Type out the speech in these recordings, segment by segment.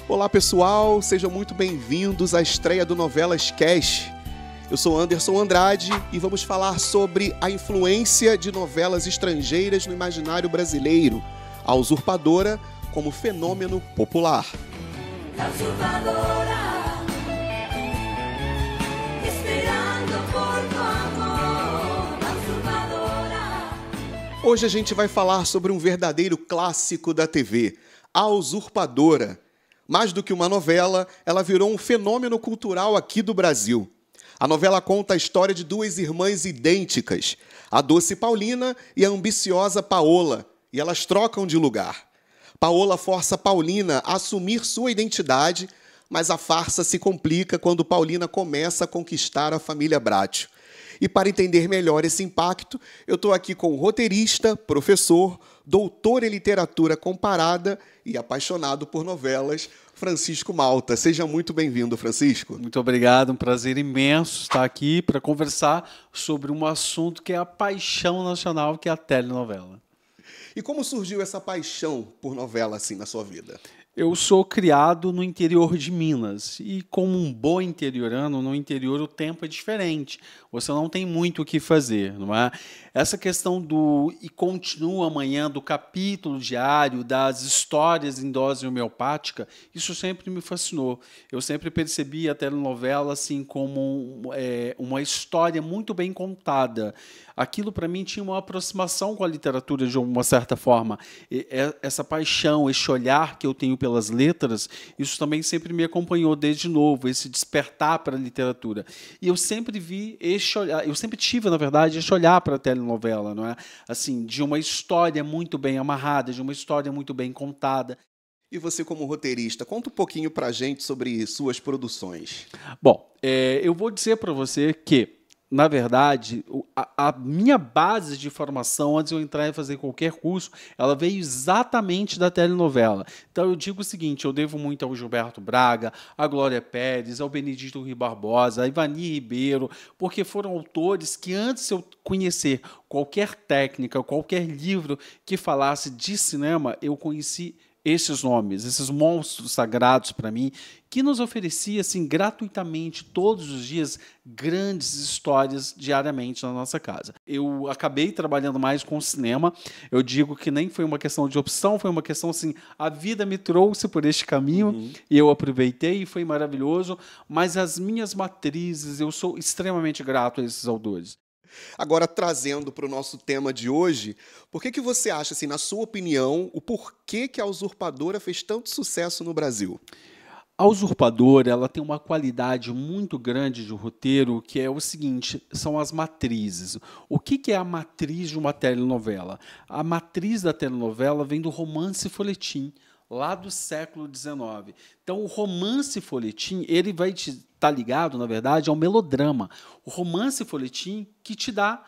Olá pessoal, sejam muito bem-vindos à estreia do Novelas Cast. Eu sou Anderson Andrade e vamos falar sobre a influência de novelas estrangeiras no imaginário brasileiro, a Usurpadora como fenômeno popular. La usurpadora, esperando por tu amor, la usurpadora. Hoje a gente vai falar sobre um verdadeiro clássico da TV, a Usurpadora. Mais do que uma novela, ela virou um fenômeno cultural aqui do Brasil. A novela conta a história de duas irmãs idênticas, a doce Paulina e a ambiciosa Paola, e elas trocam de lugar. Paola força Paulina a assumir sua identidade, mas a farsa se complica quando Paulina começa a conquistar a família Bracho. E para entender melhor esse impacto, eu estou aqui com o roteirista, professor, doutor em literatura comparada e apaixonado por novelas, Francisco Malta. Seja muito bem-vindo, Francisco. Muito obrigado, um prazer imenso estar aqui para conversar sobre um assunto que é a paixão nacional, que é a telenovela. E como surgiu essa paixão por novela assim na sua vida? Eu sou criado no interior de Minas e, como um bom interiorano, no interior o tempo é diferente. Você não tem muito o que fazer, não é? Essa questão do "e continua amanhã", do capítulo diário, das histórias em dose homeopática, isso sempre me fascinou. Eu sempre percebi a telenovela assim como uma história muito bem contada. Aquilo, para mim, tinha uma aproximação com a literatura de uma certa forma. Essa paixão, esse olhar que eu tenho pelas letras, isso também sempre me acompanhou desde novo, esse despertar para a literatura. E eu sempre vi esse olhar, eu sempre tive, na verdade, esse olhar para a telenovela, não é? Assim, de uma história muito bem amarrada, de uma história muito bem contada. E você, como roteirista, conta um pouquinho pra gente sobre suas produções. Bom, eu vou dizer para você que, na verdade, a minha base de formação, antes de eu entrar e fazer qualquer curso, ela veio exatamente da telenovela. Então, eu digo o seguinte, eu devo muito ao Gilberto Braga, à Glória Pérez, ao Benedito Rui Barbosa, a Ivani Ribeiro, porque foram autores que, antes de eu conhecer qualquer técnica, qualquer livro que falasse de cinema, eu conheci esses nomes, esses monstros sagrados para mim, que nos oferecia assim, gratuitamente, todos os dias, grandes histórias diariamente na nossa casa. Eu acabei trabalhando mais com cinema, eu digo que nem foi uma questão de opção, foi uma questão assim, a vida me trouxe por este caminho, e eu aproveitei e foi maravilhoso, mas as minhas matrizes, eu sou extremamente grato a esses autores. Agora, trazendo para o nosso tema de hoje, por que você acha, assim, na sua opinião, o porquê que a Usurpadora fez tanto sucesso no Brasil? A Usurpadora, ela tem uma qualidade muito grande de roteiro, que é o seguinte, são as matrizes. O que é a matriz de uma telenovela? A matriz da telenovela vem do romance folhetim, lá do século XIX. Então, o romance folhetim, ele vai estar ligado, na verdade, ao melodrama. O romance folhetim que te dá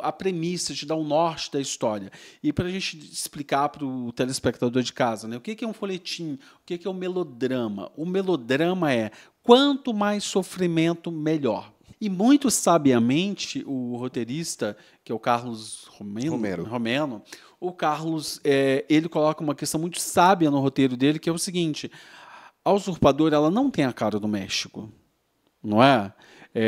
a premissa, te dá o norte da história. E para a gente explicar para o telespectador de casa, né, o que é um folhetim, o que é um melodrama? O melodrama é quanto mais sofrimento, melhor. E muito sabiamente, o roteirista, que é o Carlos Romero, o Carlos ele coloca uma questão muito sábia no roteiro dele, que é o seguinte, a Usurpadora ela não tem a cara do México, não é?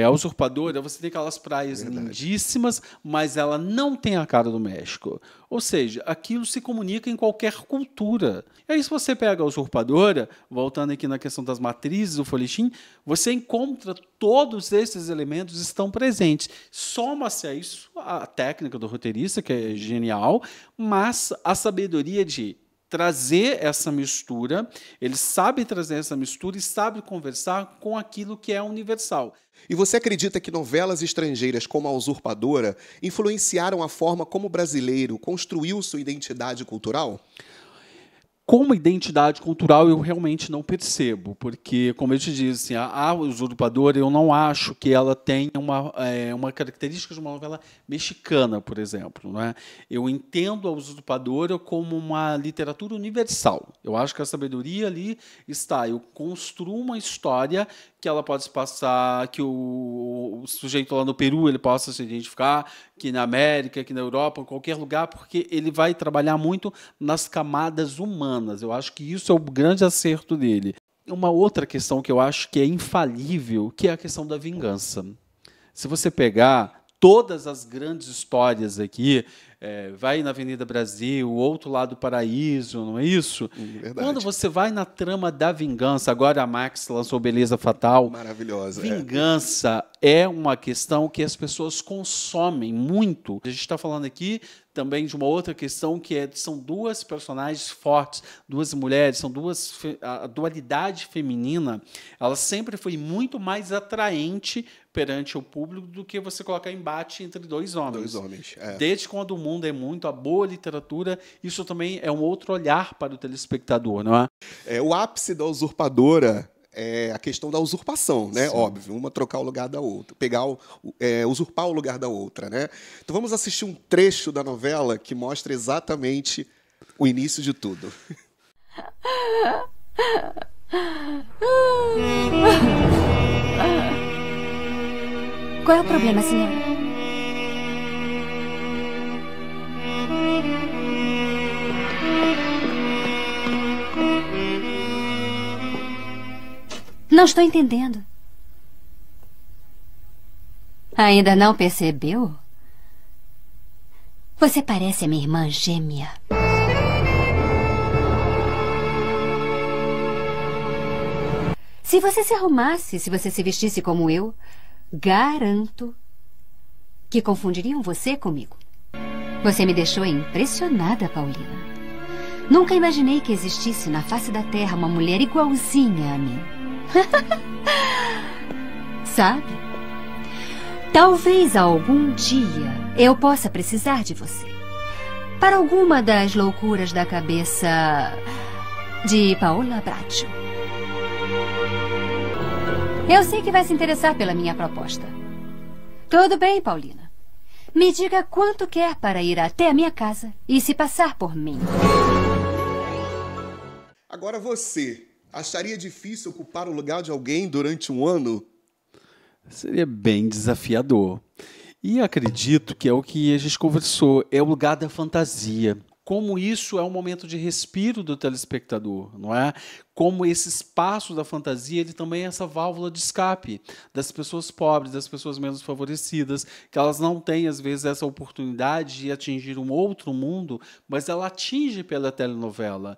A Usurpadora, você tem aquelas praias lindíssimas, mas ela não tem a cara do México. Ou seja, aquilo se comunica em qualquer cultura. E aí, se você pega a Usurpadora, voltando aqui na questão das matrizes do folhetim, você encontra todos esses elementos estão presentes. Soma-se a isso a técnica do roteirista, que é genial, mas a sabedoria de trazer essa mistura, ele sabe trazer essa mistura e sabe conversar com aquilo que é universal. E você acredita que novelas estrangeiras como a Usurpadora influenciaram a forma como o brasileiro construiu sua identidade cultural? Como identidade cultural, eu realmente não percebo, porque, como eu te disse, assim, a Usurpadora, eu não acho que ela tenha uma característica de uma novela mexicana, por exemplo. Não é? Eu entendo a Usurpadora como uma literatura universal. Eu acho que a sabedoria ali está. Eu construo uma história que ela pode se passar, que o sujeito lá no Peru ele possa se identificar, que na América, que na Europa, em qualquer lugar, porque ele vai trabalhar muito nas camadas humanas. Eu acho que isso é o grande acerto dele. uma outra questão que eu acho que é infalível, que é a questão da vingança. Se você pegar todas as grandes histórias aqui, vai na Avenida Brasil, o outro lado do Paraíso, não é isso? Verdade. Quando você vai na trama da vingança, agora a Max lançou Beleza Fatal. Maravilhosa. Vingança é uma questão que as pessoas consomem muito. A gente está falando aqui também de uma outra questão são duas personagens fortes, duas mulheres, são a dualidade feminina, ela sempre foi muito mais atraente perante o público do que você colocar embate entre dois homens. Dois homens. Desde quando o mundo é muito a boa literatura, isso também é um outro olhar para o telespectador, não é? O ápice da Usurpadora é a questão da usurpação, né? Sim. Óbvio, uma trocar o lugar da outra, usurpar o lugar da outra, né? Então vamos assistir um trecho da novela que mostra exatamente o início de tudo. Qual é o problema, senhora? Não estou entendendo. Ainda não percebeu? Você parece a minha irmã gêmea. Se você se arrumasse, se você se vestisse como eu, garanto que confundiriam você comigo. Você me deixou impressionada, Paulina. Nunca imaginei que existisse na face da terra uma mulher igualzinha a mim. Sabe? Talvez algum dia eu possa precisar de você para alguma das loucuras da cabeça de Paola Bracho. Eu sei que vai se interessar pela minha proposta. Tudo bem, Paulina. Me diga quanto quer para ir até a minha casa e se passar por mim. Agora você, acharia difícil ocupar o lugar de alguém durante um ano? Seria bem desafiador. E acredito que é o que a gente conversou, é o lugar da fantasia. Como isso é um momento de respiro do telespectador, não é? Como esse espaço da fantasia, ele também é essa válvula de escape das pessoas pobres, das pessoas menos favorecidas, que elas não têm, às vezes, essa oportunidade de atingir um outro mundo, mas ela atinge pela telenovela.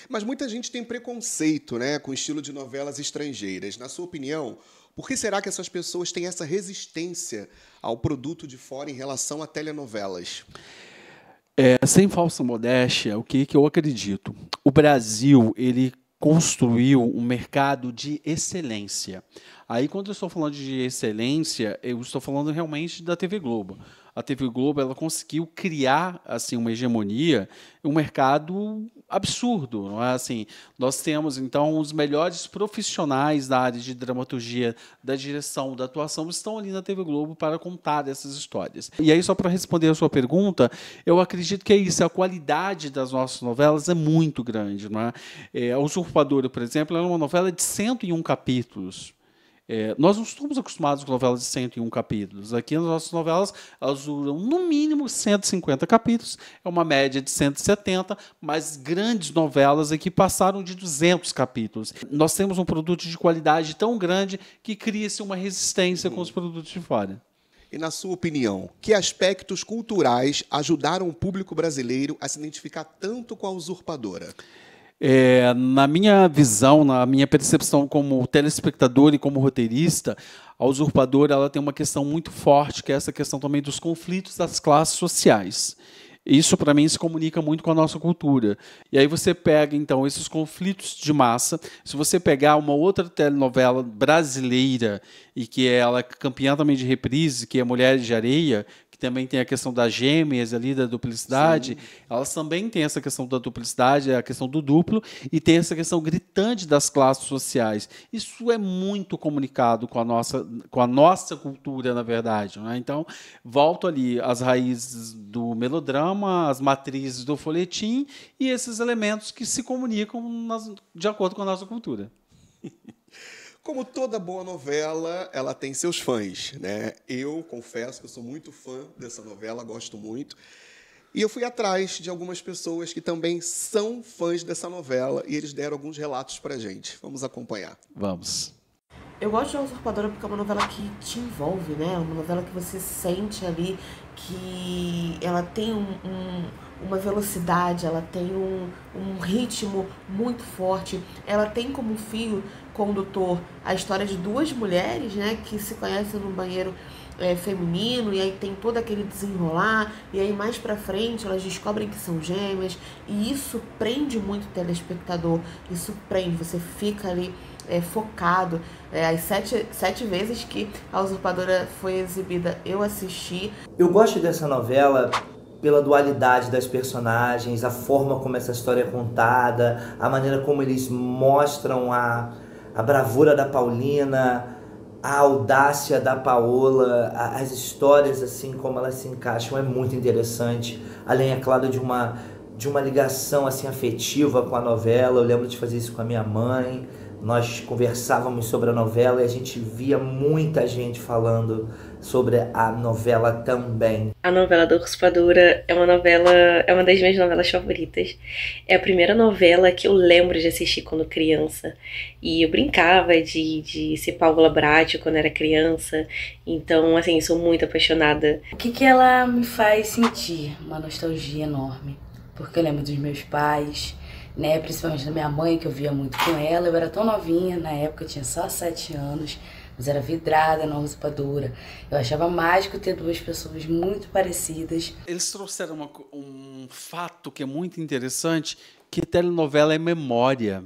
Mas muita gente tem preconceito, né, com o estilo de novelas estrangeiras. Na sua opinião, por que será que essas pessoas têm essa resistência ao produto de fora em relação a telenovelas? Sem falsa modéstia, o que eu acredito? O Brasil, ele construiu um mercado de excelência. Aí, quando eu estou falando de excelência, eu estou falando realmente da TV Globo. A TV Globo, ela conseguiu criar assim uma hegemonia, um mercado absurdo, não é assim? Nós temos então os melhores profissionais da área de dramaturgia, da direção, da atuação estão ali na TV Globo para contar essas histórias. E aí, só para responder a sua pergunta, eu acredito que é isso, a qualidade das nossas novelas é muito grande, não é? A Usurpadora, por exemplo, é uma novela de 101 capítulos. Nós não estamos acostumados com novelas de 101 capítulos. Aqui, as nossas novelas, elas duram, no mínimo, 150 capítulos. É uma média de 170, mas grandes novelas aqui passaram de 200 capítulos. Nós temos um produto de qualidade tão grande que cria-se uma resistência com os produtos de fora. E, na sua opinião, que aspectos culturais ajudaram o público brasileiro a se identificar tanto com a Usurpadora? Na minha visão, na minha percepção como telespectador e como roteirista, a Usurpadora ela tem uma questão muito forte, que é essa questão também dos conflitos das classes sociais. Isso, para mim, se comunica muito com a nossa cultura. E aí você pega, então, esses conflitos de massa. Se você pegar uma outra telenovela brasileira, e que ela é campeã também de reprise, que é Mulheres de Areia, que também tem a questão das gêmeas ali, da duplicidade, sim, elas também têm essa questão da duplicidade, a questão do duplo, e tem essa questão gritante das classes sociais. Isso é muito comunicado com a nossa cultura, na verdade, não é? Então, volto ali às raízes do melodrama, as matrizes do folhetim e esses elementos que se comunicam de acordo com a nossa cultura. Como toda boa novela, ela tem seus fãs, né? Eu confesso que eu sou muito fã dessa novela, gosto muito. E eu fui atrás de algumas pessoas que também são fãs dessa novela e eles deram alguns relatos pra gente. Vamos acompanhar. Vamos. Eu gosto de A Usurpadora porque é uma novela que te envolve, né? Uma novela que você sente ali que ela tem uma velocidade, ela tem um ritmo muito forte. Ela tem como fio condutor a história de duas mulheres, né? Que se conhecem no banheiro feminino, e aí tem todo aquele desenrolar, e aí mais pra frente elas descobrem que são gêmeas, e isso prende muito o telespectador, isso prende, você fica ali focado. As sete vezes que A Usurpadora foi exibida, eu assisti. Eu gosto dessa novela pela dualidade das personagens, a forma como essa história é contada, a maneira como eles mostram a bravura da Paulina, a audácia da Paola, as histórias, assim, como elas se encaixam, é muito interessante. Além, é claro, de uma ligação, assim, afetiva com a novela. Eu lembro de fazer isso com a minha mãe. Nós conversávamos sobre a novela e a gente via muita gente falando sobre a novela também. A novela da Usurpadora é uma das minhas novelas favoritas. É a primeira novela que eu lembro de assistir quando criança. E eu brincava de ser Paula Bracho quando era criança. Então, assim, sou muito apaixonada. O que ela me faz sentir? Uma nostalgia enorme. Porque eu lembro dos meus pais, né, principalmente da minha mãe, que eu via muito com ela. Eu era tão novinha, na época eu tinha só 7 anos, mas era vidrada na Usurpadora. Eu achava mágico ter duas pessoas muito parecidas. Eles trouxeram um fato que é muito interessante, que telenovela é memória.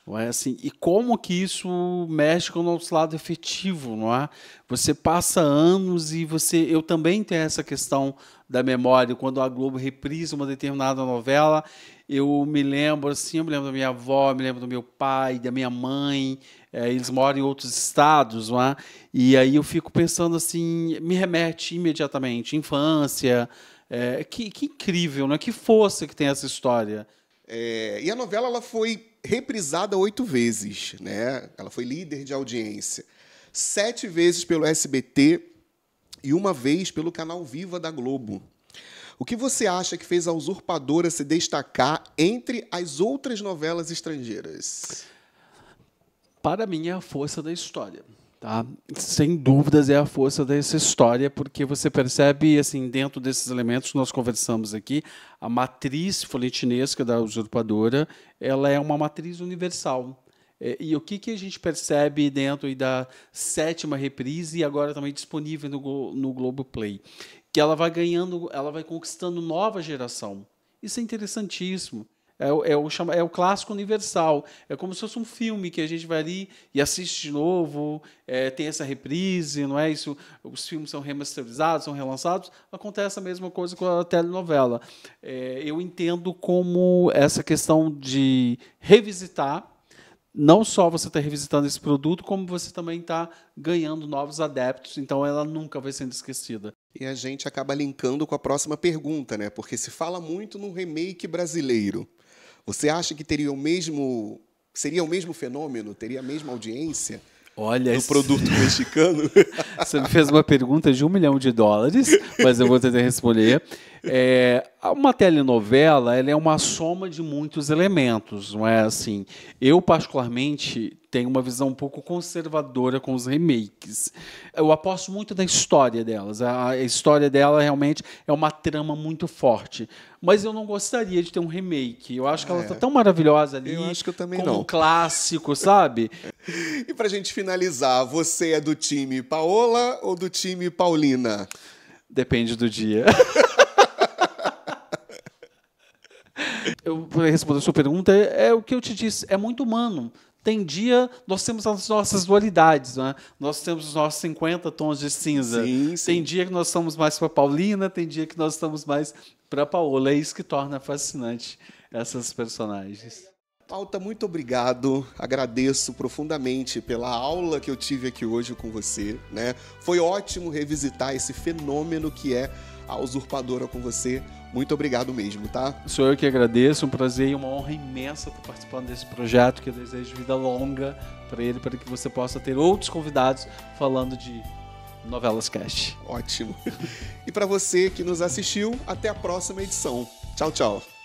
Não é assim? E como que isso mexe com o nosso lado efetivo, não é? Você passa anos e eu também tenho essa questão da memória. Quando a Globo reprisa uma determinada novela, eu me lembro da minha avó, me lembro do meu pai, da minha mãe. Eles moram em outros estados, não é? E aí eu fico pensando assim, me remete imediatamente, infância. Que incrível, não é? Que força que tem essa história. E a novela ela foi reprisada 8 vezes, né? Ela foi líder de audiência. 7 vezes pelo SBT e 1 vez pelo canal Viva da Globo. O que você acha que fez A Usurpadora se destacar entre as outras novelas estrangeiras? Para mim é a força da história. Tá? Sem dúvidas é a força dessa história, porque você percebe, assim, dentro desses elementos que nós conversamos aqui, a matriz folhetinesca da Usurpadora, ela é uma matriz universal. E o que a gente percebe dentro da 7ª reprise e agora também disponível no Globoplay? Que ela vai ganhando, ela vai conquistando nova geração. Isso é interessantíssimo. É o clássico universal. É como se fosse um filme que a gente vai ali e assiste de novo, tem essa reprise, não é isso? Os filmes são remasterizados, são relançados. Acontece a mesma coisa com a telenovela. Eu entendo como essa questão de revisitar, não só você está revisitando esse produto, como você também está ganhando novos adeptos, então ela nunca vai sendo esquecida. E a gente acaba linkando com a próxima pergunta, né? Porque se fala muito no remake brasileiro. Você acha que seria o mesmo fenômeno, teria a mesma audiência do produto mexicano? Você me fez uma pergunta de $1 milhão, mas eu vou tentar responder. Uma telenovela, ela é uma soma de muitos elementos, não é assim? Eu, particularmente, tenho uma visão um pouco conservadora com os remakes. Eu aposto muito na história delas. A história dela realmente é uma trama muito forte. Mas eu não gostaria de ter um remake. Eu acho que ela está tão maravilhosa ali, eu acho que eu também como não. Um clássico, sabe? E pra gente finalizar, você é do time Paola ou do time Paulina? Depende do dia. Eu responder a sua pergunta, o que eu te disse, é muito humano. Tem dia, nós temos as nossas dualidades, né? Nós temos os nossos 50 tons de cinza. Sim, sim. Tem dia que nós estamos mais para Paulina, tem dia que nós estamos mais para Paola. É isso que torna fascinante essas personagens. Pauta, muito obrigado. Agradeço profundamente pela aula que eu tive aqui hoje com você, né? Foi ótimo revisitar esse fenômeno que é A Usurpadora com você. Muito obrigado mesmo, tá? Sou eu que agradeço, um prazer e uma honra imensa estar participando desse projeto, que eu desejo vida longa para ele, para que você possa ter outros convidados falando de Novelas Cast. Ótimo. E para você que nos assistiu, até a próxima edição. Tchau, tchau.